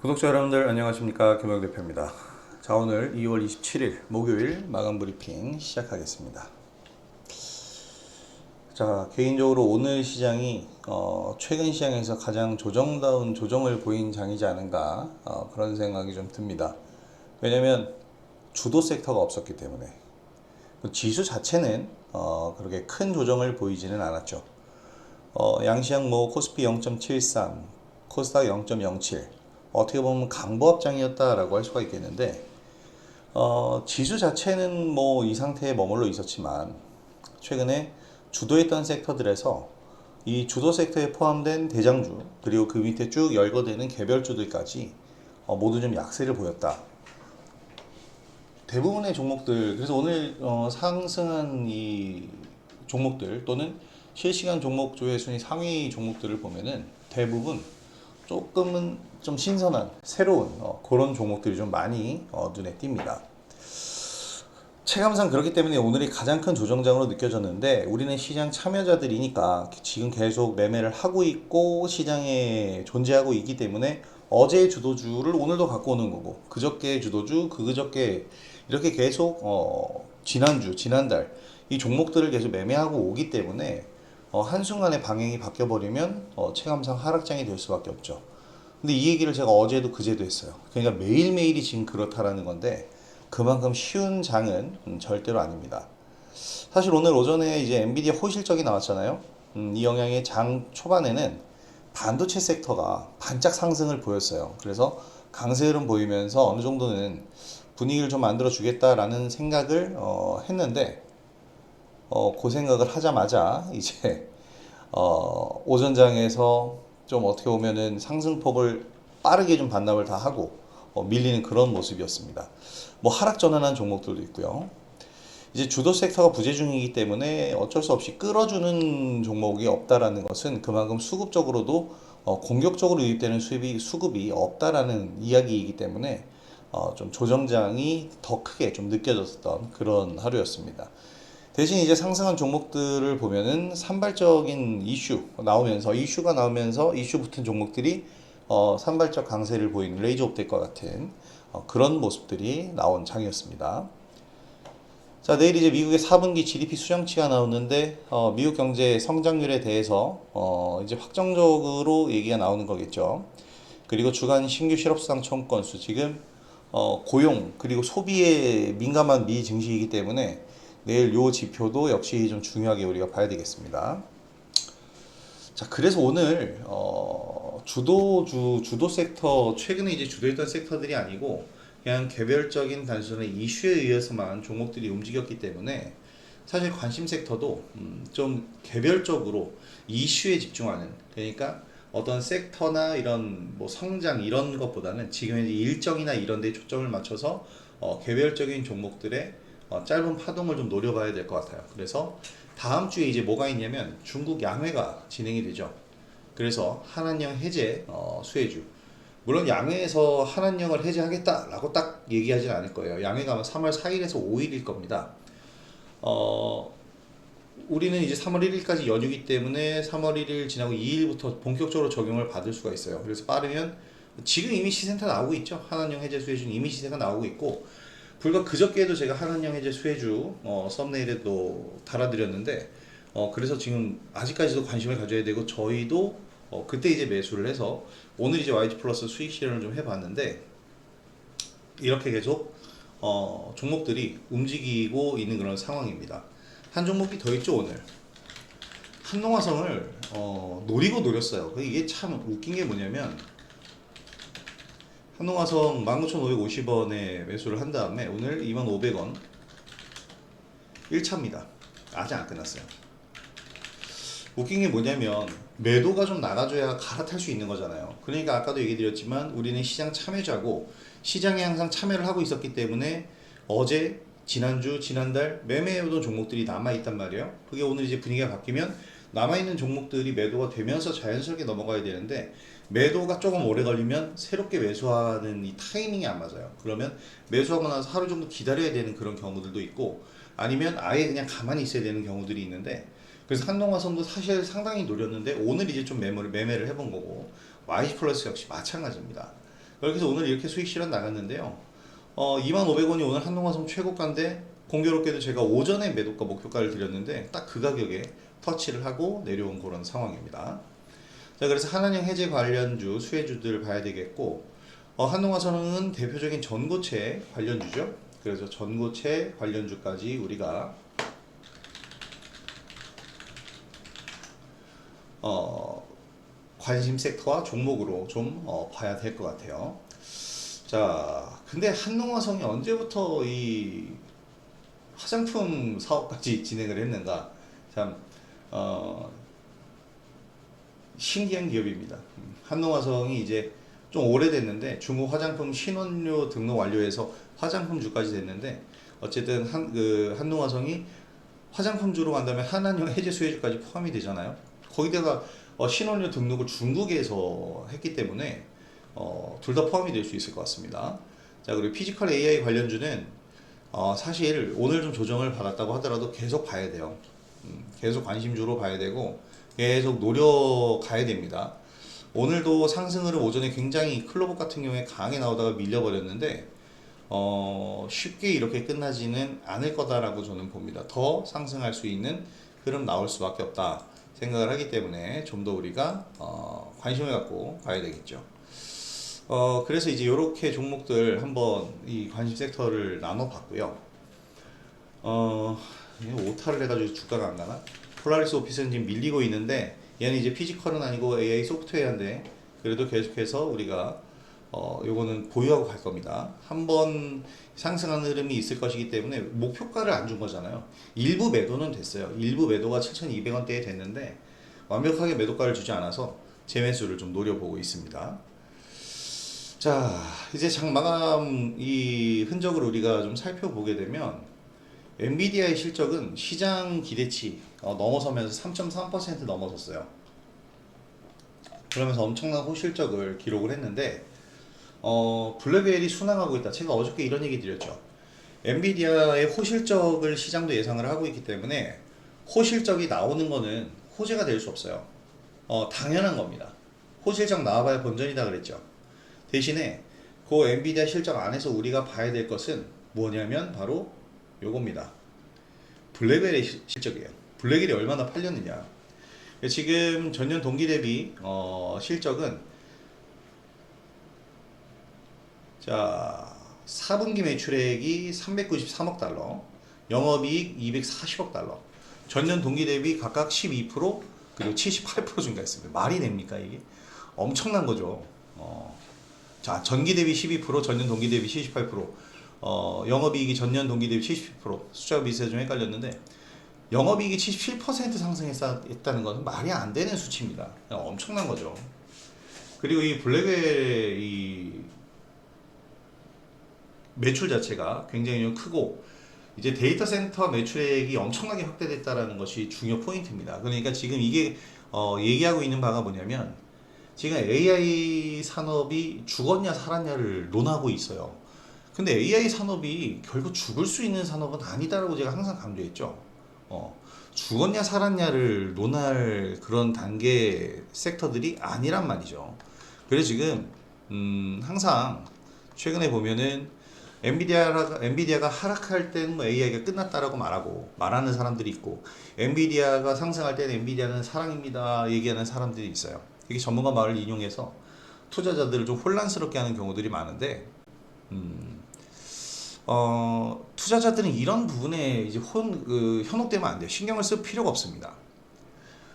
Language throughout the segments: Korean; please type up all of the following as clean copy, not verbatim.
구독자 여러분들 안녕하십니까, 김영 대표입니다. 자, 오늘 2월 27일 목요일 마감 브리핑 시작하겠습니다. 자, 개인적으로 오늘 시장이 최근 시장에서 가장 조정다운 조정을 보인 장이지 않은가, 그런 생각이 좀 듭니다. 왜냐면 주도 섹터가 없었기 때문에. 지수 자체는 그렇게 큰 조정을 보이지는 않았죠. 양시장 코스피 0.73, 코스닥 0.07, 어떻게 보면 강보합장이었다라고 할 수가 있겠는데, 지수 자체는 이 상태에 머물러 있었지만 최근에 주도했던 섹터들에서 이 주도 섹터에 포함된 대장주, 그리고 그 밑에 쭉 열거되는 개별주들까지 모두 좀 약세를 보였다. 대부분의 종목들, 그래서 오늘 상승한 이 종목들 또는 실시간 종목 조회 순위 상위 종목들을 보면은 대부분 조금은 좀 신선한 새로운 그런 종목들이 좀 많이 눈에 띕니다. 체감상 그렇기 때문에 오늘이 가장 큰 조정장으로 느껴졌는데, 우리는 시장 참여자들이니까 지금 계속 매매를 하고 있고 시장에 존재하고 있기 때문에 어제의 주도주를 오늘도 갖고 오는 거고, 그저께의 주도주, 그저께 이렇게 계속 지난주, 지난달 이 종목들을 계속 매매하고 오기 때문에 한순간에 방향이 바뀌어버리면 체감상 하락장이 될 수밖에 없죠. 근데 이 얘기를 제가 어제도 그제도 했어요. 그러니까 매일매일이 지금 그렇다라는 건데, 그만큼 쉬운 장은 절대로 아닙니다. 사실 오늘 오전에 이제 엔비디아 호실적이 나왔잖아요. 이 영향의 장 초반에는 반도체 sek터가 반짝 상승을 보였어요. 그래서 강세 흐름 보이면서 어느 정도는 분위기를 좀 만들어 주겠다라는 생각을 했는데, 그 생각을 하자마자 이제 오전장에서 좀 어떻게 보면은 상승폭을 빠르게 좀 반납을 다 하고 밀리는 그런 모습이었습니다. 하락 전환한 종목들도 있고요. 이제 주도 섹터가 부재 중이기 때문에 어쩔 수 없이 끌어주는 종목이 없다라는 것은 그만큼 수급적으로도 공격적으로 유입되는 수급이 없다라는 이야기이기 때문에 좀 조정장이 더 크게 좀 느껴졌던 그런 하루였습니다. 대신 이제 상승한 종목들을 보면은 산발적인 이슈가 나오면서 이슈 붙은 종목들이 산발적 강세를 보이는 레이저 옵틱과 같은 그런 모습들이 나온 장이었습니다. 자, 내일 이제 미국의 4분기 GDP 수정치가 나오는데 미국 경제 성장률에 대해서 이제 확정적으로 얘기가 나오는 거겠죠. 그리고 주간 신규 실업수당 청구 건수, 지금 고용 그리고 소비에 민감한 미 증시이기 때문에 내일 요 지표도 역시 좀 중요하게 우리가 봐야 되겠습니다. 자, 그래서 오늘 주도 섹터, 최근에 이제 주도했던 섹터들이 아니고 그냥 개별적인 단순한 이슈에 의해서만 종목들이 움직였기 때문에 사실 관심 섹터도 좀 개별적으로 이슈에 집중하는, 그러니까 어떤 섹터나 이런 성장 이런 것보다는 지금 이제 일정이나 이런 데 초점을 맞춰서 개별적인 종목들의 짧은 파동을 좀 노려봐야 될 것 같아요. 그래서 다음 주에 이제 뭐가 있냐면 중국 양회가 진행이 되죠. 그래서 한한령 해제 수혜주. 물론 양회에서 한한령을 해제하겠다라고 딱 얘기하진 않을 거예요. 양회가 아마 3월 4일에서 5일일 겁니다. 우리는 이제 3월 1일까지 연휴기 때문에 3월 1일 지나고 2일부터 본격적으로 적용을 받을 수가 있어요. 그래서 빠르면 지금 이미 시센터 나오고 있죠. 한한령 해제 수혜주는 이미 시세가 나오고 있고, 불과 그저께도 제가 한한령 해제 수혜주 썸네일에도 달아드렸는데, 그래서 지금 아직까지도 관심을 가져야 되고, 저희도 그때 이제 매수를 해서 오늘 이제 YG 플러스 수익 실현을 좀 해봤는데, 이렇게 계속 종목들이 움직이고 있는 그런 상황입니다. 한 종목이 더 있죠. 오늘 한농화성을 노리고 노렸어요. 이게 참 웃긴 게 뭐냐면, 한농화성 19,550원에 매수를 한 다음에 오늘 2,500원 1차입니다. 아직 안 끝났어요. 웃긴 게 뭐냐면 매도가 좀 나가줘야 갈아탈 수 있는 거잖아요. 그러니까 아까도 얘기 드렸지만 우리는 시장 참여자고 시장에 항상 참여를 하고 있었기 때문에 어제, 지난주, 지난달 매매해오던 종목들이 남아있단 말이에요. 그게 오늘 이제 분위기가 바뀌면 남아있는 종목들이 매도가 되면서 자연스럽게 넘어가야 되는데, 매도가 조금 오래 걸리면 새롭게 매수하는 이 타이밍이 안 맞아요. 그러면 매수하고 나서 하루 정도 기다려야 되는 그런 경우들도 있고, 아니면 아예 그냥 가만히 있어야 되는 경우들이 있는데, 그래서 한동화선도 사실 상당히 노렸는데 오늘 이제 좀 매매를 해본 거고, YG 플러스 역시 마찬가지입니다. 이렇게 해서 오늘 이렇게 수익 실현 나갔는데요. 25,500원이 오늘 한농화성 최고가인데 공교롭게도 제가 오전에 매도가 목표가를 드렸는데 딱 그 가격에 터치를 하고 내려온 그런 상황입니다. 자, 그래서 한한형 해제 관련주, 수혜주들 봐야 되겠고, 한농화성은 대표적인 전고체 관련주죠. 그래서 전고체 관련주까지 우리가 관심 섹터와 종목으로 좀 봐야 될 것 같아요. 자, 근데 한농화성이 언제부터 이 화장품 사업까지 진행을 했는가? 참 신기한 기업입니다. 한농화성이 이제 좀 오래됐는데 중국 화장품 신원료 등록 완료해서 화장품주까지 됐는데, 어쨌든 한농화성이 화장품주로 간다면 한한형 해제 수혜주까지 포함이 되잖아요. 거기다가 신원료 등록을 중국에서 했기 때문에 둘 다 포함이 될 수 있을 것 같습니다. 자, 그리고 피지컬 AI 관련주는 사실 오늘 좀 조정을 받았다고 하더라도 계속 봐야 돼요. 계속 관심주로 봐야 되고 계속 노려가야 됩니다. 오늘도 상승 흐름 오전에 굉장히 클로버 같은 경우에 강하게 나오다가 밀려버렸는데 쉽게 이렇게 끝나지는 않을 거다라고 저는 봅니다. 더 상승할 수 있는 흐름 나올 수밖에 없다 생각을 하기 때문에 좀 더 우리가 관심을 갖고 봐야 되겠죠. 그래서 이제 이렇게 종목들 한번 이 관심 섹터를 나눠 봤고요. 오타를 해가지고 주가가 안 가나? 폴라리스 오피스는 지금 밀리고 있는데 얘는 이제 피지컬은 아니고 AI 소프트웨어인데 그래도 계속해서 우리가 요거는 보유하고 갈 겁니다. 한번 상승하는 흐름이 있을 것이기 때문에 목표가를 안 준 거잖아요. 일부 매도는 됐어요. 일부 매도가 7,200원대에 됐는데 완벽하게 매도가를 주지 않아서 재매수를 좀 노려보고 있습니다. 자, 이제 장 마감 이 흔적을 우리가 좀 살펴보게 되면 엔비디아의 실적은 시장 기대치 넘어서면서 3.3% 넘어섰어요. 그러면서 엄청난 호실적을 기록을 했는데 블랙웰이 순항하고 있다. 제가 어저께 이런 얘기 드렸죠. 엔비디아의 호실적을 시장도 예상을 하고 있기 때문에 호실적이 나오는 거는 호재가 될 수 없어요. 당연한 겁니다. 호실적 나와봐야 본전이다 그랬죠. 대신에 그 엔비디아 실적 안에서 우리가 봐야 될 것은 뭐냐면 바로 요겁니다. 블랙웰의 실적이에요. 블랙웰이 얼마나 팔렸느냐. 지금 전년 동기 대비 실적은 자 4분기 매출액이 393억 달러, 영업이익 240억 달러, 전년 동기 대비 각각 12% 그리고 78% 증가했습니다. 말이 됩니까 이게? 엄청난 거죠. 자, 전기 대비 12%, 전년 동기 대비 78%, 영업이익이 전년 동기 대비 70%, 숫자가 비슷해서 좀 헷갈렸는데 영업이익이 77% 상승했다는 것은 말이 안 되는 수치입니다. 엄청난 거죠. 그리고 이 블랙웰 이 매출 자체가 굉장히 좀 크고 이제 데이터 센터 매출액이 엄청나게 확대됐다라는 것이 중요 포인트입니다. 그러니까 지금 이게 얘기하고 있는 바가 뭐냐면 지금 AI 산업이 죽었냐 살았냐를 논하고 있어요. 근데 AI 산업이 결국 죽을 수 있는 산업은 아니다라고 제가 항상 강조했죠. 죽었냐 살았냐를 논할 그런 단계 섹터들이 아니란 말이죠. 그래서 지금 항상 최근에 보면은 엔비디아가 하락할 때는 뭐 AI가 끝났다라고 말하는 사람들이 있고, 엔비디아가 상승할 때는 엔비디아는 사랑입니다 얘기하는 사람들이 있어요. 이게 전문가 말을 인용해서 투자자들을 좀 혼란스럽게 하는 경우들이 많은데, 투자자들은 이런 부분에 이제 현혹되면 안 돼요. 신경을 쓸 필요가 없습니다.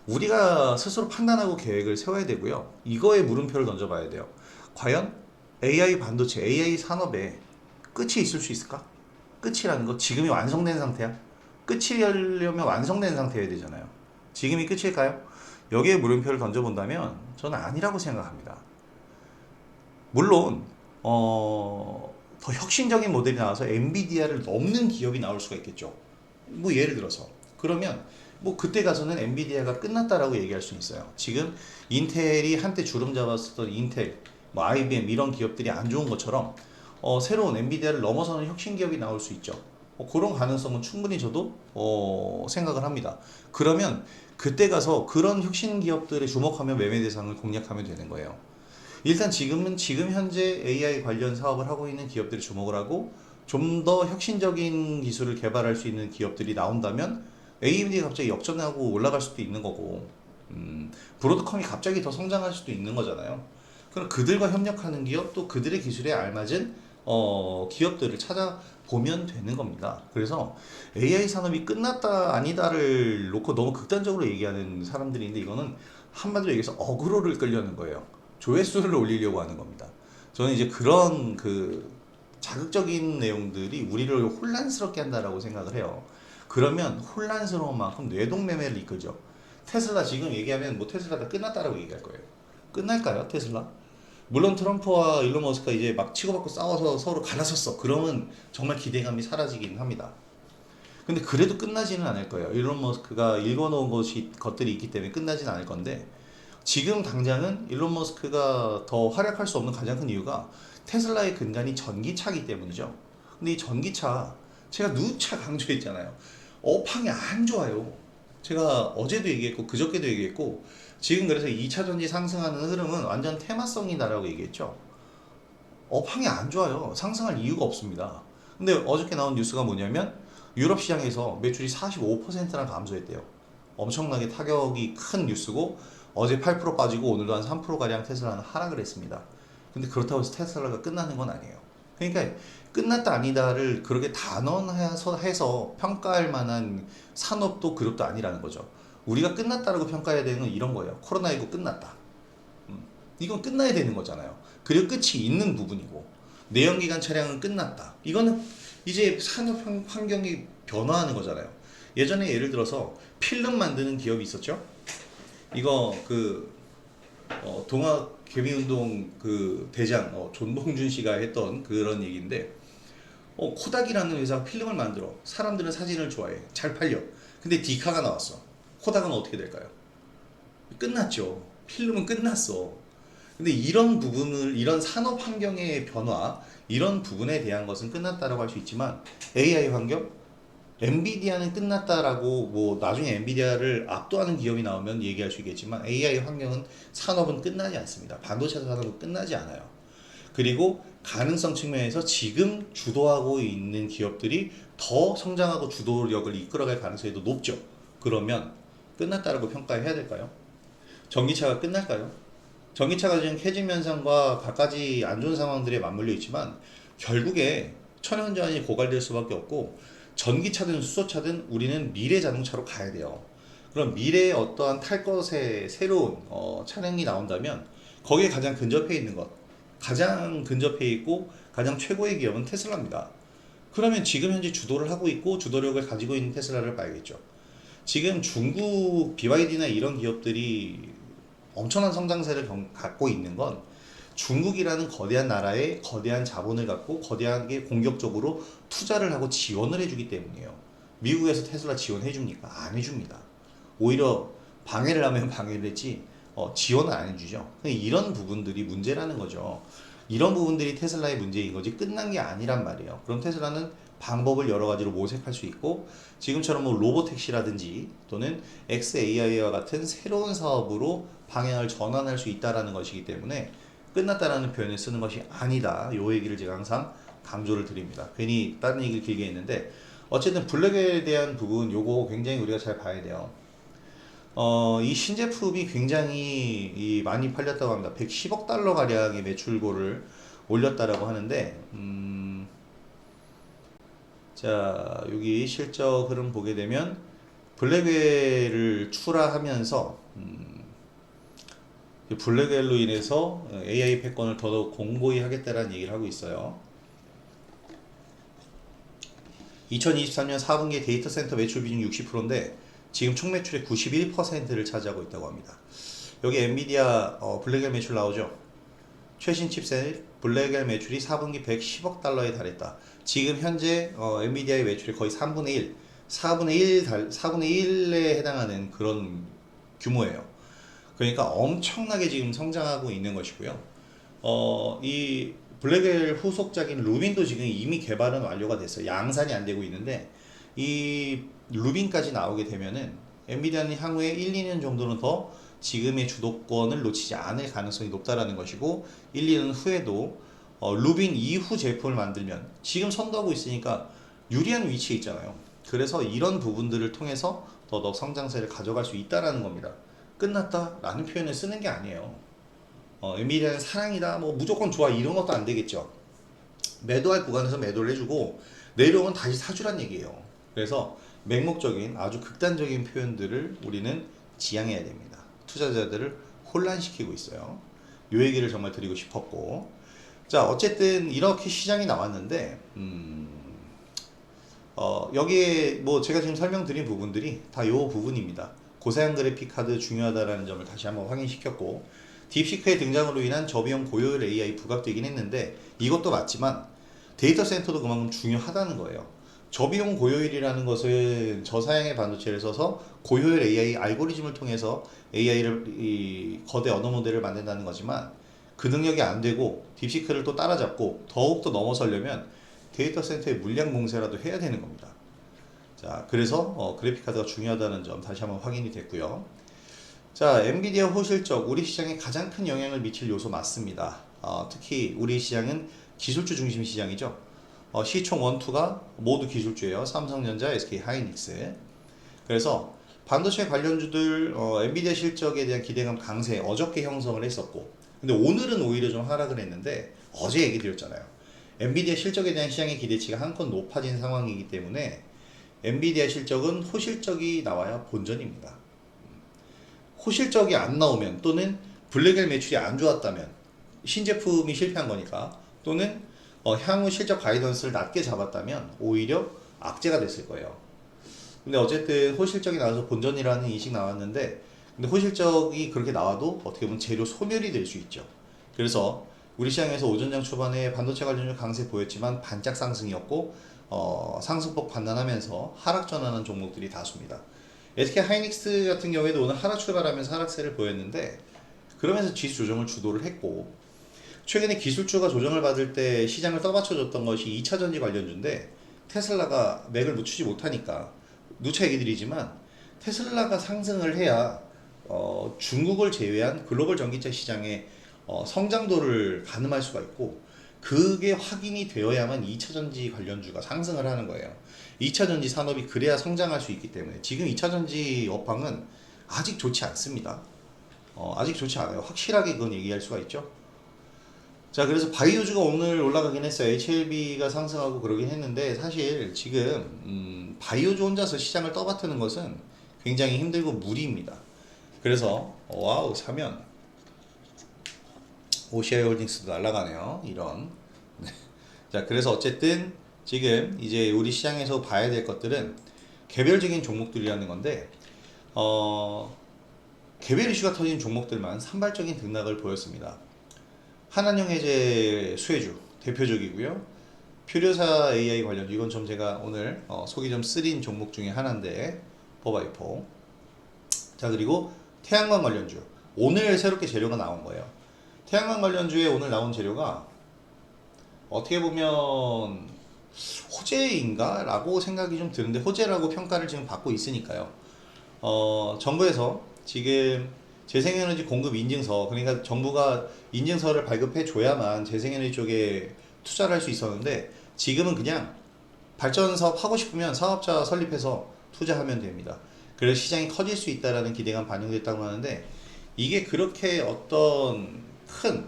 우리가 스스로 판단하고 계획을 세워야 되고요. 이거에 물음표를 던져봐야 돼요. 과연 AI 반도체, AI 산업에 끝이 있을 수 있을까? 끝이라는 거 지금이 완성된 상태야? 끝이 하려면 완성된 상태여야 되잖아요. 지금이 끝일까요? 여기에 물음표를 던져본다면 저는 아니라고 생각합니다. 물론 더 혁신적인 모델이 나와서 엔비디아를 넘는 기업이 나올 수가 있겠죠. 뭐 예를 들어서 그러면 뭐 그때 가서는 엔비디아가 끝났다라고 얘기할 수 있어요. 지금 인텔이 한때 주름 잡았었던 인텔, 뭐 IBM 이런 기업들이 안 좋은 것처럼 새로운 엔비디아를 넘어서는 혁신 기업이 나올 수 있죠. 그런 가능성은 충분히 저도 생각을 합니다. 그러면 그때 가서 그런 혁신 기업들에 주목하며 매매 대상을 공략하면 되는 거예요. 일단 지금 현재 AI 관련 사업을 하고 있는 기업들이 주목을 하고 좀 더 혁신적인 기술을 개발할 수 있는 기업들이 나온다면 AMD가 갑자기 역전하고 올라갈 수도 있는 거고, 브로드컴이 갑자기 더 성장할 수도 있는 거잖아요. 그럼 그들과 협력하는 기업, 또 그들의 기술에 알맞은 기업들을 찾아보면 되는 겁니다. 그래서 AI 산업이 끝났다 아니다를 놓고 너무 극단적으로 얘기하는 사람들인데, 이거는 한마디로 얘기해서 어그로를 끌려는 거예요. 조회수를 올리려고 하는 겁니다. 저는 이제 그런 자극적인 내용들이 우리를 혼란스럽게 한다라고 생각을 해요. 그러면 혼란스러운 만큼 뇌동매매를 이끌죠. 테슬라 지금 얘기하면 뭐 테슬라가 끝났다라고 얘기할 거예요. 끝날까요, 테슬라? 물론 트럼프와 일론 머스크가 이제 막 치고받고 싸워서 서로 갈라섰어. 그러면 정말 기대감이 사라지긴 합니다. 근데 그래도 끝나지는 않을 거예요. 일론 머스크가 읽어놓은 것들이 있기 때문에 끝나지는 않을 건데, 지금 당장은 일론 머스크가 더 활약할 수 없는 가장 큰 이유가 테슬라의 근간이 전기차기 때문이죠. 근데 이 전기차, 제가 누차 강조했잖아요. 업황이 안 좋아요. 제가 어제도 얘기했고 그저께도 얘기했고, 지금 그래서 2차 전지 상승하는 흐름은 완전 테마성이다라고 얘기했죠. 업황이 안 좋아요. 상승할 이유가 없습니다. 근데 어저께 나온 뉴스가 뭐냐면 유럽 시장에서 매출이 45%나 감소했대요. 엄청나게 타격이 큰 뉴스고, 어제 8% 빠지고 오늘도 한 3%가량 테슬라는 하락을 했습니다. 근데 그렇다고 해서 테슬라가 끝나는 건 아니에요. 그러니까 끝났다 아니다를 그렇게 단언해서 평가할 만한 산업도 그룹도 아니라는 거죠. 우리가 끝났다라고 평가해야 되는 건 이런 거예요. 코로나19 끝났다. 이건 끝나야 되는 거잖아요. 그리고 끝이 있는 부분이고, 내연기관 차량은 끝났다. 이거는 이제 산업 환경이 변화하는 거잖아요. 예전에 예를 들어서 필름 만드는 기업이 있었죠. 이거 동학 개미운동 대장 존봉준 씨가 했던 그런 얘기인데, 코닥이라는 회사가 필름을 만들어. 사람들은 사진을 좋아해. 잘 팔려. 근데 디카가 나왔어. 코닥은 어떻게 될까요? 끝났죠. 필름은 끝났어. 근데 이런 산업 환경의 변화, 이런 부분에 대한 것은 끝났다라고 할 수 있지만, AI 환경, 엔비디아는 끝났다라고, 뭐 나중에 엔비디아를 압도하는 기업이 나오면 얘기할 수 있겠지만, AI 환경은, 산업은 끝나지 않습니다. 반도체 산업은 끝나지 않아요. 그리고 가능성 측면에서 지금 주도하고 있는 기업들이 더 성장하고 주도력을 이끌어갈 가능성이 더 높죠. 그러면 끝났다라고 평가해야 될까요? 전기차가 끝날까요? 전기차가 지금 캐즘 현상과 갖가지 안 좋은 상황들에 맞물려 있지만, 결국에 천연자원이 고갈될 수밖에 없고, 전기차든 수소차든 우리는 미래 자동차로 가야 돼요. 그럼 미래에 어떠한 탈 것의 새로운 차량이 나온다면 거기에 가장 근접해 있는 것, 가장 근접해 있고 가장 최고의 기업은 테슬라입니다. 그러면 지금 현재 주도를 하고 있고 주도력을 가지고 있는 테슬라를 봐야겠죠. 지금 중국 BYD나 이런 기업들이 엄청난 성장세를 갖고 있는 건, 중국이라는 거대한 나라에 거대한 자본을 갖고 거대하게 공격적으로 투자를 하고 지원을 해주기 때문이에요. 미국에서 테슬라 지원해 줍니까? 안 해줍니다. 오히려 방해를 하면 방해를 했지 지원을 안 해주죠. 이런 부분들이 문제라는 거죠. 이런 부분들이 테슬라의 문제인 거지 끝난 게 아니란 말이에요. 그럼 테슬라는 방법을 여러 가지로 모색할 수 있고, 지금처럼 뭐 로보택시라든지 또는 XAI와 같은 새로운 사업으로 방향을 전환할 수 있다라는 것이기 때문에 끝났다라는 표현을 쓰는 것이 아니다. 요 얘기를 제가 항상 강조를 드립니다. 괜히 다른 얘기를 길게 했는데, 어쨌든 블랙에 대한 부분 요거 굉장히 우리가 잘 봐야 돼요. 이 신제품이 굉장히 많이 팔렸다고 합니다. 110억 달러 가량의 매출고를 올렸다라고 하는데, 자, 여기 실적 흐름 보게 되면 블랙웰을 출하하면서 블랙웰로 인해서 AI 패권을 더더욱 공고히 하겠다라는 얘기를 하고 있어요. 2023년 4분기 데이터 센터 매출 비중 60%인데 지금 총 매출의 91%를 차지하고 있다고 합니다. 여기 엔비디아 블랙웰 매출 나오죠. 최신 칩셋 블랙웰 매출이 4분기 110억 달러에 달했다. 지금 현재 엔비디아의 매출이 거의 3분의 1, 4분의 1에 해당하는 그런 규모예요. 그러니까 엄청나게 지금 성장하고 있는 것이고요. 이 블랙웰 후속작인 루빈도 지금 이미 개발은 완료가 됐어요. 양산이 안 되고 있는데, 이 루빈까지 나오게 되면은 엔비디아는 향후에 1, 2년 정도는 더 지금의 주도권을 놓치지 않을 가능성이 높다라는 것이고 1, 2년 후에도 루빈 이후 제품을 만들면 지금 선도하고 있으니까 유리한 위치에 있잖아요. 그래서 이런 부분들을 통해서 더더욱 성장세를 가져갈 수 있다라는 겁니다. 끝났다라는 표현을 쓰는 게 아니에요. 엔비디아는 사랑이다, 뭐 무조건 좋아 이런 것도 안 되겠죠. 매도할 구간에서 매도를 해주고 내려오면 다시 사주란 얘기예요. 그래서 맹목적인 아주 극단적인 표현들을 우리는 지양해야 됩니다. 투자자들을 혼란시키고 있어요. 요 얘기를 정말 드리고 싶었고, 자 어쨌든 이렇게 시장이 나왔는데 여기에 뭐 제가 지금 설명드린 부분들이 다 요 부분입니다. 고사양 그래픽 카드 중요하다라는 점을 다시 한번 확인시켰고, 딥시크의 등장으로 인한 저비용 고효율 AI 부각되긴 했는데 이것도 맞지만 데이터 센터도 그만큼 중요하다는 거예요. 저비용 고효율이라는 것은 저사양의 반도체를 써서 고효율 AI 알고리즘을 통해서 AI를 이 거대 언어 모델을 만든다는 거지만 그 능력이 안 되고 딥시크를 또 따라잡고 더욱더 넘어서려면 데이터 센터의 물량 공세라도 해야 되는 겁니다. 자, 그래서 그래픽 카드가 중요하다는 점 다시 한번 확인이 됐고요. 자, 엔비디아 호실적 우리 시장에 가장 큰 영향을 미칠 요소 맞습니다. 특히 우리 시장은 기술주 중심 시장이죠. 시총 1, 2가 모두 기술주예요. 삼성전자, SK 하이닉스. 그래서 반도체 관련주들 엔비디아 실적에 대한 기대감 강세 어저께 형성을 했었고, 근데 오늘은 오히려 좀 하락을 했는데 어제 얘기 드렸잖아요. 엔비디아 실적에 대한 시장의 기대치가 한껏 높아진 상황이기 때문에 엔비디아 실적은 호실적이 나와야 본전입니다. 호실적이 안 나오면 또는 블랙엘 매출이 안 좋았다면 신제품이 실패한 거니까, 또는 향후 실적 가이던스를 낮게 잡았다면 오히려 악재가 됐을 거예요. 근데 어쨌든 호실적이 나와서 본전이라는 인식 나왔는데, 근데 호실적이 그렇게 나와도 어떻게 보면 재료 소멸이 될 수 있죠. 그래서 우리 시장에서 오전장 초반에 반도체 관련주 강세 보였지만 반짝 상승이었고 상승폭 반납하면서 하락 전환한 종목들이 다수입니다. SK 하이닉스 같은 경우에도 오늘 하락 출발하면서 하락세를 보였는데 그러면서 지수 조정을 주도를 했고, 최근에 기술주가 조정을 받을 때 시장을 떠받쳐줬던 것이 2차전지 관련주인데 테슬라가 맥을 묻히지 못하니까 누차 얘기 드리지만 테슬라가 상승을 해야 중국을 제외한 글로벌 전기차 시장의 성장도를 가늠할 수가 있고, 그게 확인이 되어야만 2차전지 관련주가 상승을 하는 거예요. 2차전지 산업이 그래야 성장할 수 있기 때문에 지금 2차전지 업황은 아직 좋지 않습니다. 아직 좋지 않아요. 확실하게 그건 얘기할 수가 있죠. 자, 그래서 바이오주가 오늘 올라가긴 했어요. HLB가 상승하고 그러긴 했는데 사실 지금 바이오주 혼자서 시장을 떠받드는 것은 굉장히 힘들고 무리입니다. 그래서 와우 사면 OCI 홀딩스도 날아가네요. 이런. 자, 그래서 어쨌든 지금 이제 우리 시장에서 봐야 될 것들은 개별적인 종목들이라는 건데 개별 이슈가 터진 종목들만 산발적인 등락을 보였습니다. 한한영해제 수혜주 대표적이고요. 표류사 AI 관련, 이건 좀 제가 오늘 속이 좀 쓰린 종목 중에 하나인데 버바이포. 자, 그리고 태양광 관련주 오늘 새롭게 재료가 나온 거예요. 태양광 관련주에 오늘 나온 재료가 어떻게 보면 호재인가 라고 생각이 좀 드는데, 호재라고 평가를 지금 받고 있으니까요. 정부에서 지금 재생에너지 공급 인증서, 그러니까 정부가 인증서를 발급해 줘야만 재생에너지 쪽에 투자를 할 수 있었는데 지금은 그냥 발전 사업 하고 싶으면 사업자 설립해서 투자하면 됩니다. 그래서 시장이 커질 수 있다라는 기대감 반영됐다고 하는데, 이게 그렇게 어떤 큰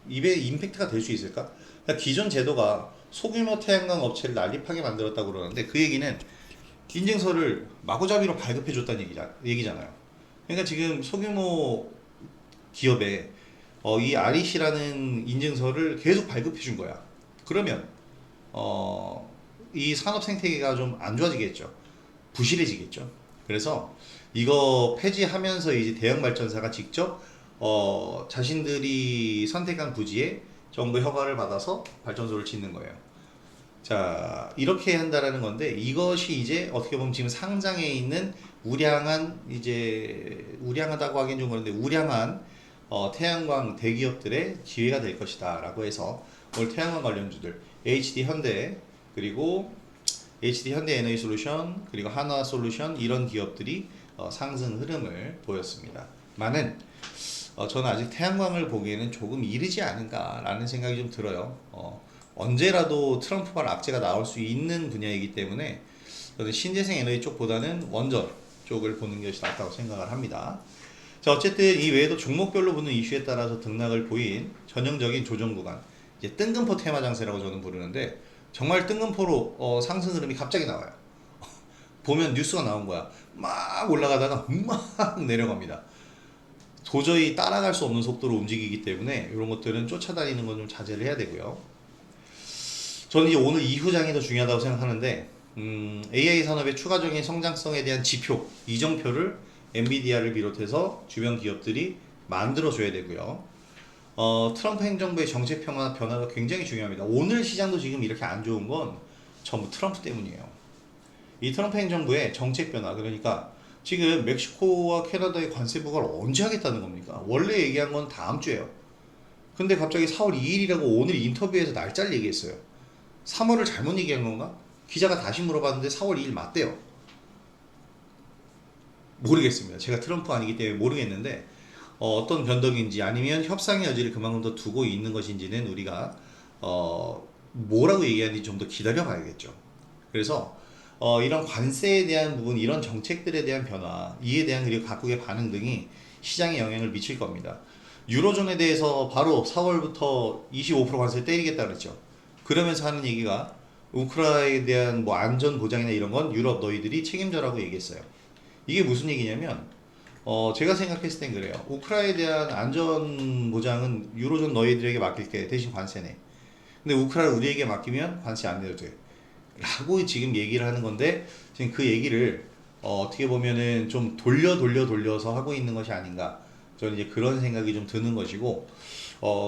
입에 임팩트가 될 수 있을까? 그러니까 기존 제도가 소규모 태양광 업체를 난립하게 만들었다고 그러는데 그 얘기는 인증서를 마구잡이로 발급해 줬다는 얘기잖아요. 그러니까 지금 소규모 기업에 이 REC라는 인증서를 계속 발급해 준 거야. 그러면 이 산업 생태계가 좀 안 좋아지겠죠. 부실해지겠죠. 그래서 이거 폐지하면서 이제 대형 발전사가 직접 자신들이 선택한 부지에 정부 허가를 받아서 발전소를 짓는 거예요. 자, 이렇게 한다라는 건데, 이것이 이제 어떻게 보면 지금 상장에 있는 우량하다고 하긴 좀 그런데 우량한 태양광 대기업들의 기회가 될 것이다 라고 해서 오늘 태양광 관련주들 HD 현대, 그리고 HD 현대 에너지 솔루션, 그리고 한화 솔루션, 이런 기업들이 상승 흐름을 보였습니다. 많은 저는 아직 태양광을 보기에는 조금 이르지 않은가라는 생각이 좀 들어요. 언제라도 트럼프발 악재가 나올 수 있는 분야이기 때문에 저는 신재생 에너지 쪽보다는 원전 쪽을 보는 것이 낫다고 생각을 합니다. 자, 어쨌든 이 외에도 종목별로 보는 이슈에 따라서 등락을 보인 전형적인 조정 구간, 이제 뜬금포 테마 장세라고 저는 부르는데, 정말 뜬금포로 상승 흐름이 갑자기 나와요. 보면 뉴스가 나온 거야. 막 올라가다가 막 내려갑니다. 도저히 따라갈 수 없는 속도로 움직이기 때문에 이런 것들은 쫓아다니는 건 좀 자제를 해야 되고요. 저는 이제 오늘 이후장이 더 중요하다고 생각하는데, AI 산업의 추가적인 성장성에 대한 지표, 이정표를 엔비디아를 비롯해서 주변 기업들이 만들어줘야 되고요. 트럼프 행정부의 정책 변화가 굉장히 중요합니다. 오늘 시장도 지금 이렇게 안 좋은 건 전부 트럼프 때문이에요. 이 트럼프 행정부의 정책 변화, 그러니까 지금 멕시코와 캐나다의 관세 부과를 언제 하겠다는 겁니까? 원래 얘기한 건 다음 주에요. 근데 갑자기 4월 2일이라고 오늘 인터뷰에서 날짜를 얘기했어요. 3월을 잘못 얘기한 건가? 기자가 다시 물어봤는데 4월 2일 맞대요. 모르겠습니다. 제가 트럼프 아니기 때문에 모르겠는데 어떤 변덕인지 아니면 협상의 여지를 그만큼 더 두고 있는 것인지는 우리가 뭐라고 얘기하는지 좀 더 기다려 봐야겠죠. 그래서 이런 관세에 대한 부분, 이런 정책들에 대한 변화, 이에 대한 그리고 각국의 반응 등이 시장에 영향을 미칠 겁니다. 유로존에 대해서 바로 4월부터 25% 관세 때리겠다 그랬죠. 그러면서 하는 얘기가 우크라이나에 대한 뭐 안전 보장이나 이런 건 유럽 너희들이 책임져라고 얘기했어요. 이게 무슨 얘기냐면 제가 생각했을 땐 그래요. 우크라이나에 대한 안전 보장은 유로존 너희들에게 맡길게, 대신 관세네. 근데 우크라이나 우리에게 맡기면 관세 안 내도 돼 라고 지금 얘기를 하는 건데, 지금 그 얘기를 어떻게 보면은 좀 돌려서 하고 있는 것이 아닌가, 저는 이제 그런 생각이 좀 드는 것이고,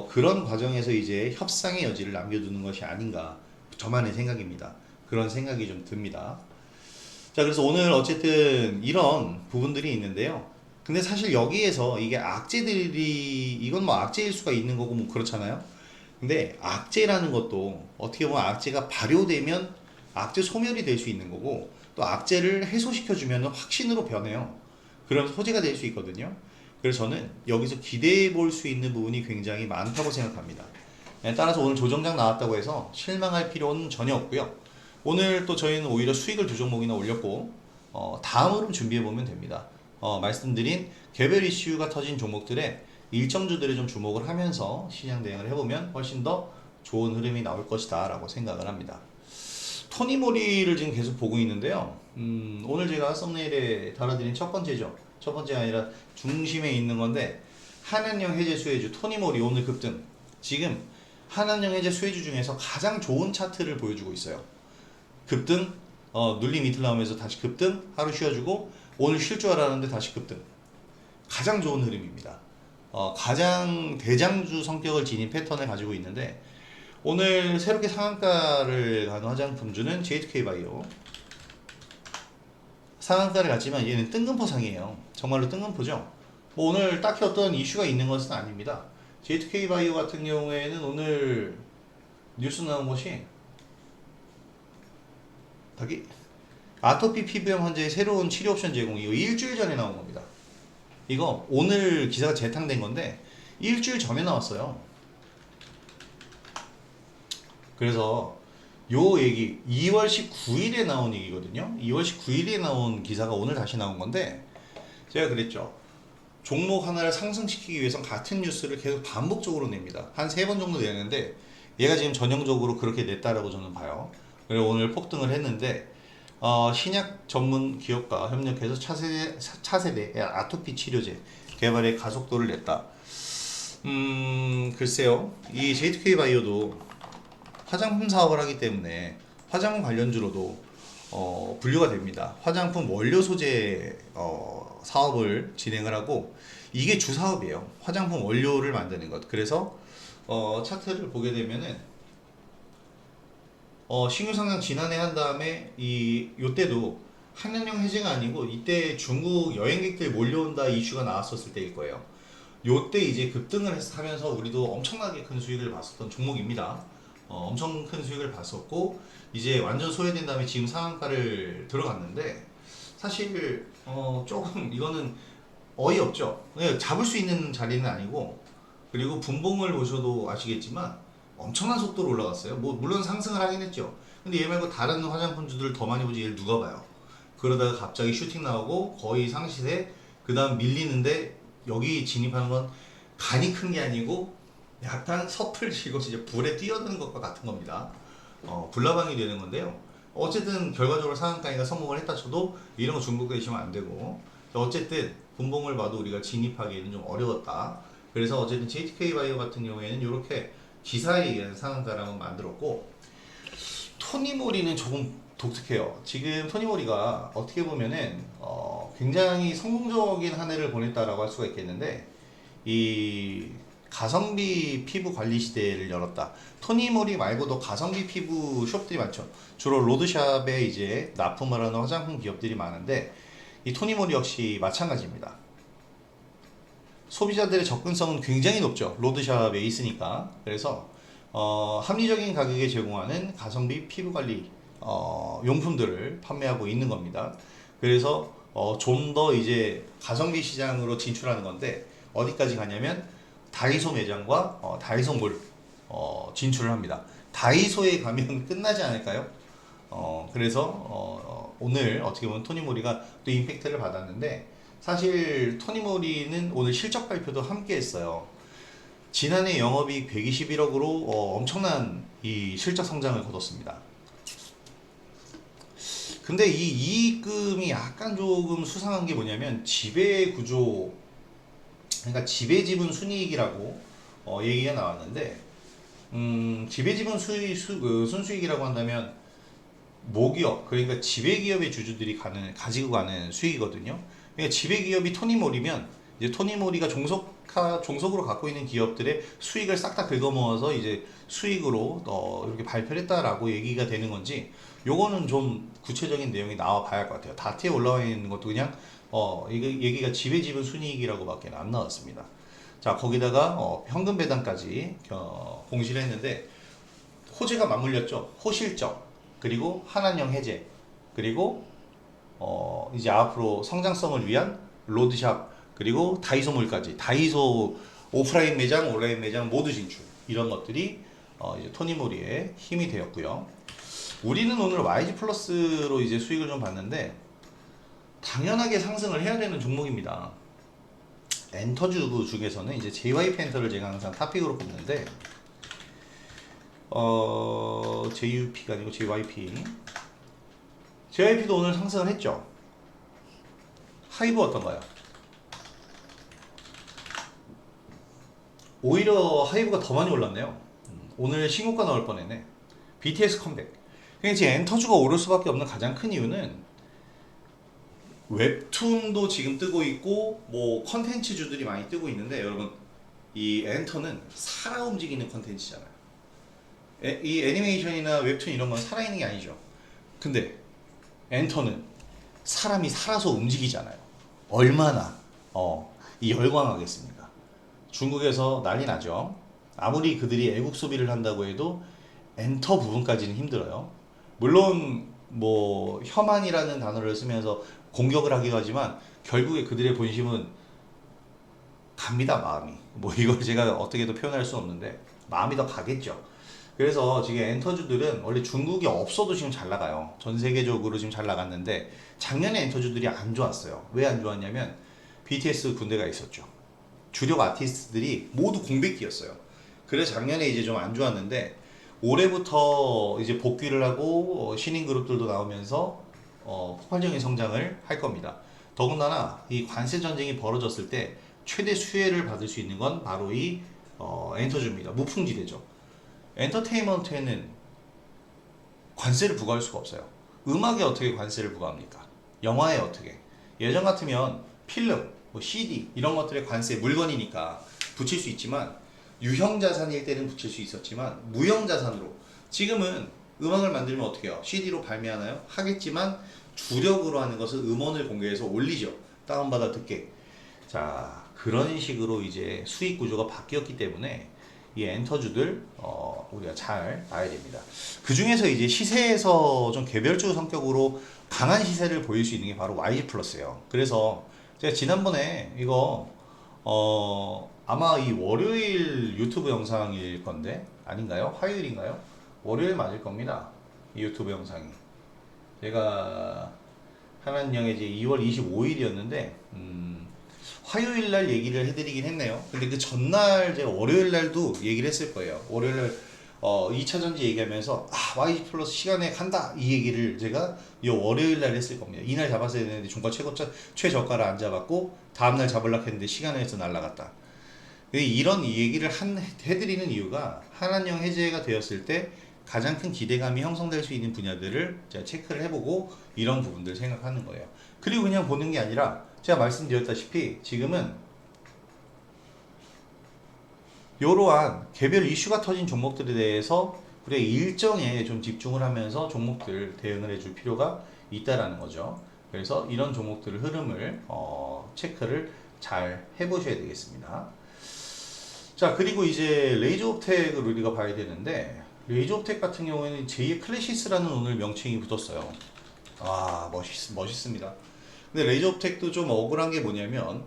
그런 과정에서 이제 협상의 여지를 남겨두는 것이 아닌가, 저만의 생각입니다. 그런 생각이 좀 듭니다. 자, 그래서 오늘 어쨌든 이런 부분들이 있는데요. 근데 사실 여기에서 이게 악재들이, 이건 뭐 악재일 수가 있는 거고 뭐 그렇잖아요. 근데 악재라는 것도 어떻게 보면 악재가 발효되면 악재 소멸이 될 수 있는 거고, 또 악재를 해소시켜주면 확신으로 변해요. 그런 소재가 될 수 있거든요. 그래서 저는 여기서 기대해 볼 수 있는 부분이 굉장히 많다고 생각합니다. 따라서 오늘 조정장 나왔다고 해서 실망할 필요는 전혀 없고요. 오늘 또 저희는 오히려 수익을 두 종목이나 올렸고, 다음 흐름 준비해 보면 됩니다. 말씀드린 개별 이슈가 터진 종목들의 일정주들에 좀 주목을 하면서 시장 대응을 해보면 훨씬 더 좋은 흐름이 나올 것이다 라고 생각을 합니다. 토니모리를 지금 계속 보고 있는데요. 오늘 제가 썸네일에 달아드린 첫 번째죠. 첫 번째가 아니라 중심에 있는 건데, 한한령 해제 수혜주 토니모리 오늘 급등. 지금 한한령 해제 수혜주 중에서 가장 좋은 차트를 보여주고 있어요. 급등, 눌림 이틀 나오면서 다시 급등, 하루 쉬어주고 오늘 쉴 줄 알았는데 다시 급등. 가장 좋은 흐름입니다. 가장 대장주 성격을 지닌 패턴을 가지고 있는데, 오늘 새롭게 상한가를 간 화장품주는 J2K바이오. 상한가를 갔지만 얘는 뜬금포상이에요. 정말로 뜬금포죠. 뭐 오늘 딱히 어떤 이슈가 있는 것은 아닙니다. J2K바이오 같은 경우에는 오늘 뉴스 나온 것이 아토피 피부염 환자의 새로운 치료 옵션 제공, 이거 일주일 전에 나온 겁니다. 이거 오늘 기사가 재탕된 건데 일주일 전에 나왔어요. 그래서 요 얘기 2월 19일에 나온 얘기거든요. 2월 19일에 나온 기사가 오늘 다시 나온 건데, 제가 그랬죠. 종목 하나를 상승시키기 위해서 같은 뉴스를 계속 반복적으로 냅니다. 한 3번 정도 내는데 얘가 지금 전형적으로 그렇게 냈다라고 저는 봐요. 그리고 오늘 폭등을 했는데, 신약 전문 기업과 협력해서 차세대 아토피 치료제 개발에 가속도를 냈다. 글쎄요. 이 J2K바이오도 화장품 사업을 하기 때문에 화장품 관련주로도 분류가 됩니다. 화장품 원료 소재 사업을 진행을 하고, 이게 주 사업이에요. 화장품 원료를 만드는 것. 그래서 차트를 보게 되면은 신규 상장 지난해 한 다음에 요때도 한한령 해제가 아니고 이때 중국 여행객들 몰려온다 이슈가 나왔었을 때일 거예요. 요때 이제 급등을 하면서 우리도 엄청나게 큰 수익을 봤었던 종목입니다. 엄청 큰 수익을 봤었고, 이제 완전 소외된 다음에 지금 상한가를 들어갔는데, 사실 조금 이거는 어이없죠. 네, 잡을 수 있는 자리는 아니고, 그리고 분봉을 보셔도 아시겠지만 엄청난 속도로 올라갔어요. 뭐 물론 상승을 하긴 했죠. 근데 얘 말고 다른 화장품주들 더 많이 보지 얘를 누가 봐요. 그러다가 갑자기 슈팅 나오고 거의 상시세, 그 다음 밀리는데 여기 진입하는 건 간이 큰 게 아니고 약간 섣불지고 진짜 불에 뛰어드는 것과 같은 겁니다. 불나방이 되는 건데요. 어쨌든 결과적으로 상한가니까 성공을 했다 쳐도 이런 거 중복되시면 안 되고, 어쨌든 분봉을 봐도 우리가 진입하기에는 좀 어려웠다. 그래서 어쨌든 JTK 바이오 같은 경우에는 이렇게 기사에 의한 상한가랑은 만들었고, 토니모리는 조금 독특해요. 지금 토니모리가 어떻게 보면은 굉장히 성공적인 한 해를 보냈다라고 할 수가 있겠는데, 이 가성비 피부 관리 시대를 열었다. 토니모리 말고도 가성비 피부 숍들이 많죠. 주로 로드샵에 이제 납품을 하는 화장품 기업들이 많은데, 이 토니모리 역시 마찬가지입니다. 소비자들의 접근성은 굉장히 높죠. 로드샵에 있으니까. 그래서 합리적인 가격에 제공하는 가성비 피부관리 용품들을 판매하고 있는 겁니다. 그래서 좀 더 이제 가성비 시장으로 진출하는 건데, 어디까지 가냐면 다이소 매장과 다이소몰 진출을 합니다. 다이소에 가면 끝나지 않을까요? 그래서 오늘 어떻게 보면 토니모리가 또 임팩트를 받았는데, 사실 토니모리는 오늘 실적 발표도 함께 했어요. 지난해 영업이익 121억으로 엄청난 이 실적 성장을 거뒀습니다. 근데 이 이익금이 약간 조금 수상한 게 뭐냐면 지배 구조, 그러니까 지배 지분 순이익이라고 얘기가 나왔는데, 지배 지분 순수익이라고 한다면 모기업, 그러니까 지배기업의 주주들이 가지고 가는 수익이거든요. 그러니까 지배기업이 토니모리면 이제 토니모리가 종속으로 갖고 있는 기업들의 수익을 싹 다 긁어모아서 이제 수익으로 이렇게 발표를 했다라고 얘기가 되는 건지, 요거는 좀 구체적인 내용이 나와 봐야 할 것 같아요. 다트에 올라와 있는 것도 그냥 이게 얘기가 지배지분 순이익이라고밖에 안 나왔습니다. 자, 거기다가 현금 배당까지 공시를 했는데, 호재가 맞물렸죠. 호실적, 그리고 한한령 해제, 그리고 이제 앞으로 성장성을 위한 로드샵, 그리고 다이소몰까지, 다이소 오프라인 매장, 온라인 매장 모두 진출, 이런 것들이 이제 토니모리의 힘이 되었고요. 우리는 오늘 YG 플러스로 이제 수익을 좀 봤는데, 당연하게 상승을 해야 되는 종목입니다. 엔터주 중에서는 이제 JYP 엔터를 제가 항상 탑픽으로 뽑는데, JUP가 아니고 JYP도 오늘 상승을 했죠. 하이브 어떤가요? 오히려 하이브가 더 많이 올랐네요. 오늘 신고가 나올 뻔했네. BTS 컴백. 그러니까 이제 엔터주가 오를 수밖에 없는 가장 큰 이유는, 웹툰도 지금 뜨고 있고 뭐 컨텐츠주들이 많이 뜨고 있는데, 여러분 이 엔터는 살아 움직이는 컨텐츠잖아요. 이 애니메이션이나 웹툰 이런 건 살아있는 게 아니죠. 근데 엔터는 사람이 살아서 움직이잖아요. 얼마나 이 열광하겠습니까? 중국에서 난리 나죠. 아무리 그들이 애국 소비를 한다고 해도 엔터 부분까지는 힘들어요. 물론 뭐 혐한이라는 단어를 쓰면서 공격을 하기도 하지만, 결국에 그들의 본심은 갑니다. 마음이, 뭐 이걸 제가 어떻게도 표현할 수 없는데 마음이 더 가겠죠. 그래서 지금 엔터주들은 원래 중국이 없어도 지금 잘 나가요. 전 세계적으로 지금 잘 나갔는데, 작년에 엔터주들이 안 좋았어요. 왜 안 좋았냐면 BTS 군대가 있었죠. 주력 아티스트들이 모두 공백기였어요. 그래서 작년에 이제 좀 안 좋았는데, 올해부터 이제 복귀를 하고 신인 그룹들도 나오면서 폭발적인 성장을 할 겁니다. 더군다나 이 관세 전쟁이 벌어졌을 때 최대 수혜를 받을 수 있는 건 바로 이 엔터주입니다. 무풍지대죠. 엔터테인먼트에는 관세를 부과할 수가 없어요. 음악에 어떻게 관세를 부과합니까? 영화에 어떻게? 예전 같으면 필름, 뭐 CD 이런 것들에 관세, 물건이니까 붙일 수 있지만, 유형자산일 때는 붙일 수 있었지만 무형자산으로, 지금은 음악을 만들면 어떻게 해요? CD로 발매하나요? 하겠지만 주력으로 하는 것은 음원을 공개해서 올리죠. 다운받아 듣게. 자, 그런 식으로 이제 수익 구조가 바뀌었기 때문에 이 엔터주들 우리가 잘 봐야 됩니다. 그 중에서 이제 시세에서 좀 개별주 성격으로 강한 시세를 보일 수 있는 게 바로 YG 플러스예요. 그래서 제가 지난번에 이거 아마 이 월요일 유튜브 영상일 건데 아닌가요? 화요일인가요? 월요일 맞을 겁니다. 이 유튜브 영상이 제가 하나은행에 이제 2월 25일이었는데 화요일 날 얘기를 해드리긴 했네요. 근데 그 전날 제가 월요일 날도 얘기를 했을 거예요. 월요일 날 2차 전지 얘기하면서 YG 플러스 시간에 간다 이 얘기를 제가 이 월요일 날 했을 겁니다. 이날 잡았어야 되는데 종가 최저가를 안 잡았고 다음날 잡으려고 했는데 시간에서 날라갔다. 이런 이 얘기를 해드리는 이유가 한한령 해제가 되었을 때 가장 큰 기대감이 형성될 수 있는 분야들을 제가 체크를 해보고 이런 부분들 생각하는 거예요. 그리고 그냥 보는 게 아니라 제가 말씀드렸다시피 지금은 이러한 개별 이슈가 터진 종목들에 대해서 우리가 일정에 좀 집중을 하면서 종목들 대응을 해줄 필요가 있다라는 거죠. 그래서 이런 종목들의 흐름을 체크를 잘 해보셔야 되겠습니다. 자, 그리고 이제 레이저옵텍을 우리가 봐야 되는데 레이저옵텍 같은 경우에는 제2의 클래시스라는 오늘 명칭이 붙었어요. 멋있습니다. 근데 레이저옵텍도 좀 억울한 게 뭐냐면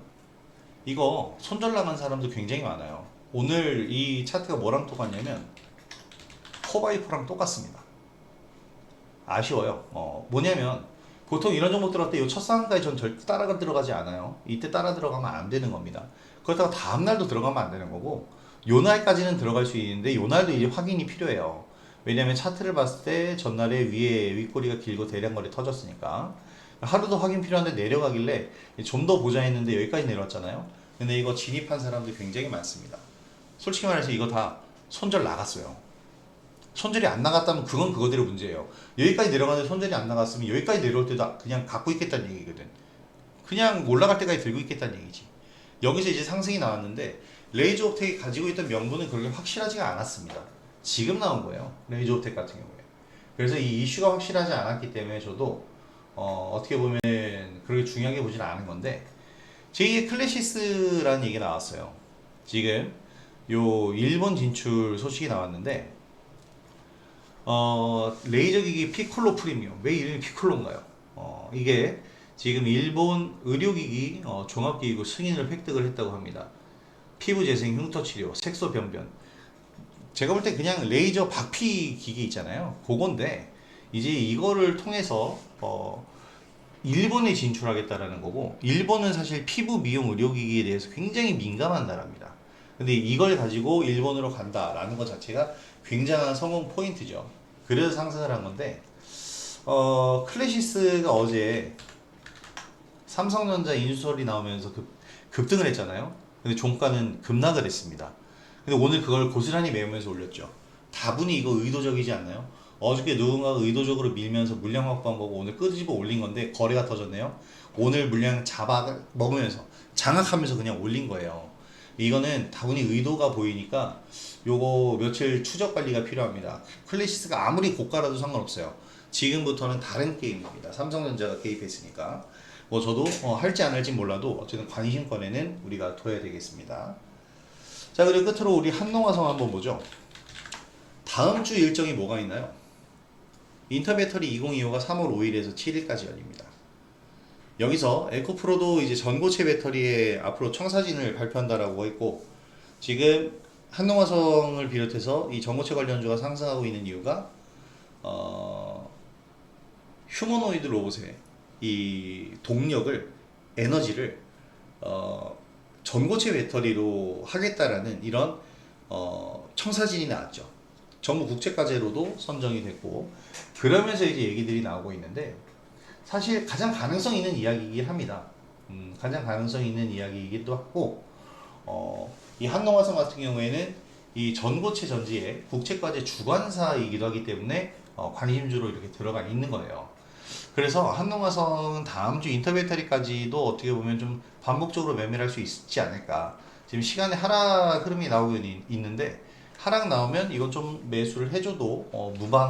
이거 손절 나간 사람도 굉장히 많아요. 오늘 이 차트가 뭐랑 똑같냐면 코바이퍼랑 똑같습니다. 아쉬워요. 뭐냐면 보통 이런 종목들 할 때 이 첫 상한가에 전 절대 따라 들어가지 않아요. 이때 따라 들어가면 안 되는 겁니다. 그렇다고 다음날도 들어가면 안 되는 거고 요 날까지는 들어갈 수 있는데 요 날도 이제 확인이 필요해요. 왜냐면 차트를 봤을 때 전날에 위에 윗꼬리가 길고 대량거래 터졌으니까 하루도 확인 필요한데 내려가길래 좀 더 보자 했는데 여기까지 내려왔잖아요. 근데 이거 진입한 사람들 굉장히 많습니다. 솔직히 말해서 이거 다 손절 나갔어요. 손절이 안 나갔다면 그건 그거대로 문제예요. 여기까지 내려가는데 손절이 안 나갔으면 여기까지 내려올 때도 그냥 갖고 있겠다는 얘기거든. 그냥 올라갈 때까지 들고 있겠다는 얘기지. 여기서 이제 상승이 나왔는데 레이저옵텍이 가지고 있던 명분은 그렇게 확실하지가 않았습니다. 지금 나온 거예요. 레이저옵텍 같은 경우에. 그래서 이 이슈가 확실하지 않았기 때문에 저도 어떻게 보면 그렇게 중요하게 보지는 않은 건데 제2의 클래시스라는 얘기가 나왔어요. 지금 요 일본 진출 소식이 나왔는데 레이저 기기 피콜로 프리미엄. 왜 이름이 피콜로인가요? 이게 지금 일본 의료기기 종합기기고 승인을 획득을 했다고 합니다. 피부 재생, 흉터 치료, 색소 변변. 제가 볼 때 그냥 레이저 박피 기기 있잖아요. 그건데 이제 이거를 통해서 일본에 진출하겠다라는 거고 일본은 사실 피부 미용 의료기기에 대해서 굉장히 민감한 나라입니다. 근데 이걸 가지고 일본으로 간다라는 것 자체가 굉장한 성공 포인트죠. 그래서 상승을 한 건데 클래시스가 어제 삼성전자 인수설이 나오면서 급등을 했잖아요. 근데 종가는 급락을 했습니다. 근데 오늘 그걸 고스란히 메우면서 올렸죠. 다분히 이거 의도적이지 않나요? 어저께 누군가가 의도적으로 밀면서 물량 확보한 거고 오늘 끄집어 올린 건데 거래가 터졌네요. 오늘 물량 잡아 먹으면서 장악하면서 그냥 올린 거예요. 이거는 다분히 의도가 보이니까 요거 며칠 추적 관리가 필요합니다. 클래시스가 아무리 고가라도 상관없어요. 지금부터는 다른 게임입니다. 삼성전자가 개입했으니까. 뭐 저도 할지 안 할지 몰라도 어쨌든 관심권에는 우리가 둬야 되겠습니다. 자, 그리고 끝으로 우리 한농화성 한번 보죠. 다음 주 일정이 뭐가 있나요? 인터배터리 2025가 3월 5일에서 7일까지 열립니다. 여기서 에코프로도 이제 전고체 배터리에 앞으로 청사진을 발표한다라고 했고 지금 한농화성을 비롯해서 이 전고체 관련주가 상승하고 있는 이유가 휴머노이드 로봇의 이 동력을 에너지를 전고체 배터리로 하겠다라는 이런 청사진이 나왔죠. 전부 국제과제로도 선정이 됐고 그러면서 이제 얘기들이 나오고 있는데 사실 가장 가능성 있는 이야기이긴 합니다. 가장 가능성 있는 이야기이기도 하고 이 한농화성 같은 경우에는 이 전고체 전지의 국제과제 주관사이기도 하기 때문에 관심주로 이렇게 들어가 있는 거예요. 그래서 한농화성은 다음 주 인터배터리까지도 어떻게 보면 좀 반복적으로 매매를 할 수 있지 않을까. 지금 시간에 하락 흐름이 나오고 있는데 하락 나오면 이건 좀 매수를 해줘도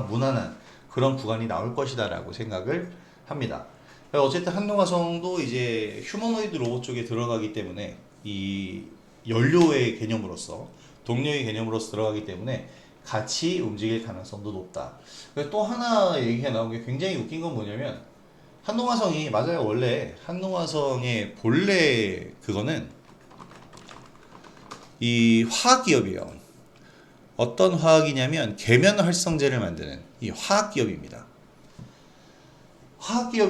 무난한 그런 구간이 나올 것이다 라고 생각을 합니다. 어쨌든 한농화성도 이제 휴머노이드 로봇 쪽에 들어가기 때문에 이 연료의 개념으로서 동료의 개념으로서 들어가기 때문에 같이 움직일 가능성도 높다. 그리고 또 하나 얘기가 나온 게 굉장히 웃긴 건 뭐냐면 한농화성이 맞아요. 원래 한농화성의 본래 그거는 이 화학기업이에요. 어떤 화학이냐면 계면 활성제를 만드는 이 화학기업입니다. 화학기업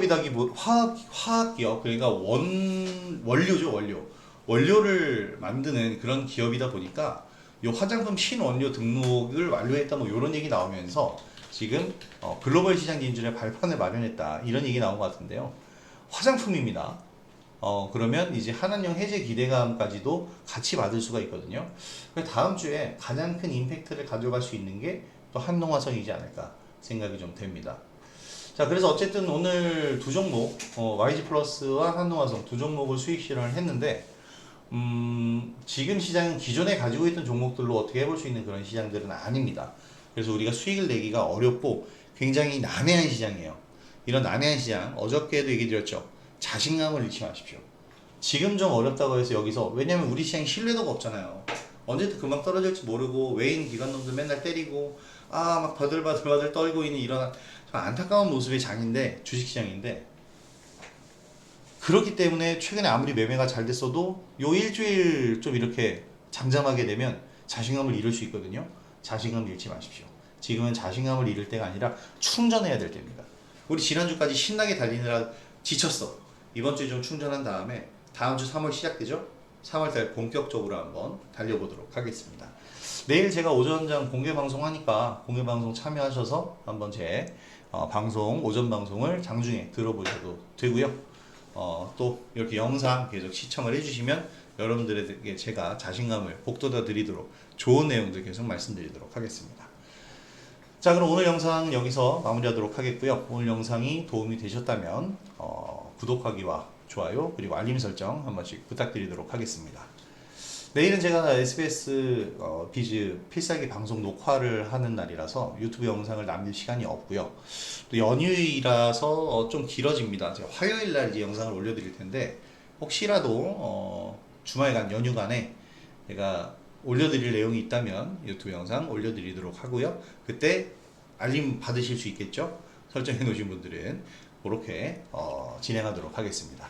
그러니까 원료죠. 원료를 만드는 그런 기업이다 보니까 이 화장품 신원료 등록을 완료했다 뭐 이런 얘기 나오면서 지금 글로벌 시장 진출의 발판을 마련했다 이런 얘기 나온 것 같은데요. 화장품입니다. 그러면 이제 한한령 해제 기대감까지도 같이 받을 수가 있거든요. 그래서 다음 주에 가장 큰 임팩트를 가져갈 수 있는 게 또 한농화성이지 않을까 생각이 좀 됩니다. 자, 그래서 어쨌든 오늘 두 종목, YG 플러스와 한농화성 두 종목을 수익 실현을 했는데, 지금 시장은 기존에 가지고 있던 종목들로 어떻게 해볼 수 있는 그런 시장들은 아닙니다. 그래서 우리가 수익을 내기가 어렵고 굉장히 난해한 시장이에요. 이런 난해한 시장, 어저께도 얘기 드렸죠. 자신감을 잃지 마십시오. 지금 좀 어렵다고 해서 여기서, 왜냐면 우리 시장이 신뢰도가 없잖아요. 언제부터 금방 떨어질지 모르고 외인 기관놈들 맨날 때리고 막 바들바들 떨고 있는 이런 좀 안타까운 모습의 장인데, 주식시장인데, 그렇기 때문에 최근에 아무리 매매가 잘 됐어도 요 일주일 좀 이렇게 잠잠하게 되면 자신감을 잃을 수 있거든요. 자신감을 잃지 마십시오. 지금은 자신감을 잃을 때가 아니라 충전해야 될 때입니다. 우리 지난주까지 신나게 달리느라 지쳤어. 이번 주에 좀 충전한 다음에 다음 주 3월 시작되죠? 3월달 본격적으로 한번 달려보도록 하겠습니다. 내일 제가 오전장 공개방송 하니까 공개방송 참여하셔서 한번 제 방송, 오전 방송을 장중에 들어보셔도 되고요. 또 이렇게 영상 계속 시청을 해주시면 여러분들에게 제가 자신감을 북돋아 드리도록 좋은 내용들 계속 말씀드리도록 하겠습니다. 자, 그럼 오늘 영상 여기서 마무리하도록 하겠고요. 오늘 영상이 도움이 되셨다면 구독하기와 좋아요 그리고 알림 설정 한 번씩 부탁드리도록 하겠습니다. 내일은 제가 SBS 비즈 필살기 방송 녹화를 하는 날이라서 유튜브 영상을 남길 시간이 없고요. 또 연휴이라서 좀 길어집니다. 제가 화요일 날 이제 영상을 올려드릴 텐데 혹시라도 주말간 연휴간에 제가 올려드릴 내용이 있다면 유튜브 영상 올려드리도록 하고요. 그때 알림 받으실 수 있겠죠? 설정해 놓으신 분들은 그렇게 진행하도록 하겠습니다.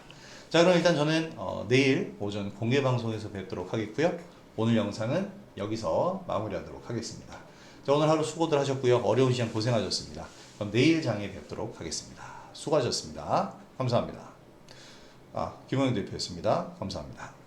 자, 그럼 일단 저는 내일 오전 공개 방송에서 뵙도록 하겠고요. 오늘 영상은 여기서 마무리하도록 하겠습니다. 자, 오늘 하루 수고들 하셨고요. 어려운 시간 고생하셨습니다. 그럼 내일 장에 뵙도록 하겠습니다. 수고하셨습니다. 감사합니다. 김원영 대표였습니다. 감사합니다.